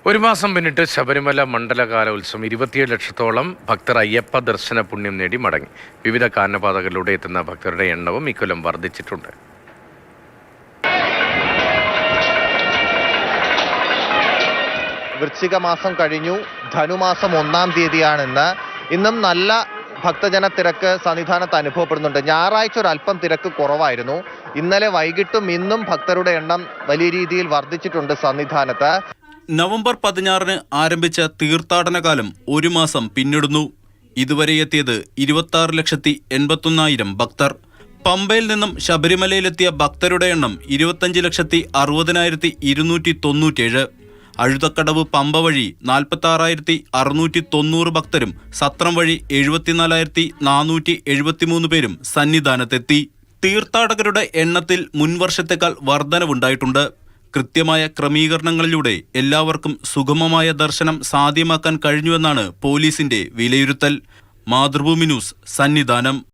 ഒരു മാസം പിന്നിട്ട് ശബരിമല മണ്ഡലകാലോത്സവം 27 ലക്ഷത്തോളം ഭക്തർ അയ്യപ്പ ദർശന പുണ്യം നേടി മടങ്ങി. വിവിധ കാനപാതകളിലൂടെ എത്തുന്ന ഭക്തരുടെ എണ്ണവും ഇക്കൊല്ലം വർദ്ധിച്ചിട്ടുണ്ട്. വൃശ്ചിക മാസം കഴിഞ്ഞു, ധനുമാസം 1-ാം തീയതിയാണിന്ന്. ഇന്നും നല്ല ഭക്തജന തിരക്ക് സന്നിധാനത്ത് അനുഭവപ്പെടുന്നുണ്ട്. ഞായറാഴ്ച ഒരല്പം തിരക്ക് കുറവായിരുന്നു. ഇന്നലെ വൈകിട്ടും ഇന്നും ഭക്തരുടെ എണ്ണം വലിയ രീതിയിൽ വർദ്ധിച്ചിട്ടുണ്ട് സന്നിധാനത്ത്. നവംബർ 16-ന് ആരംഭിച്ച തീർത്ഥാടന കാലം ഒരു മാസം പിന്നിടുന്നു. ഇതുവരെ എത്തിയത് 26,81,000 ഭക്തർ. പമ്പയിൽ നിന്നും ശബരിമലയിലെത്തിയ ഭക്തരുടെ എണ്ണം 25,60,297. അഴുതക്കടവ് പമ്പ വഴി 46,690 ഭക്തരും സത്രം വഴി 74,473 പേരും സന്നിധാനത്തെത്തി. തീർത്ഥാടകരുടെ എണ്ണത്തിൽ മുൻവർഷത്തെക്കാൾ വർധനവുണ്ടായിട്ടുണ്ട്. കൃത്യമായ ക്രമീകരണങ്ങളിലൂടെ എല്ലാവർക്കും സുഗമമായ ദർശനം സാധ്യമാക്കാൻ കഴിഞ്ഞുവെന്നാണ് പോലീസിന്റെ വിലയിരുത്തൽ. മാതൃഭൂമി ന്യൂസ്, സന്നിധാനം.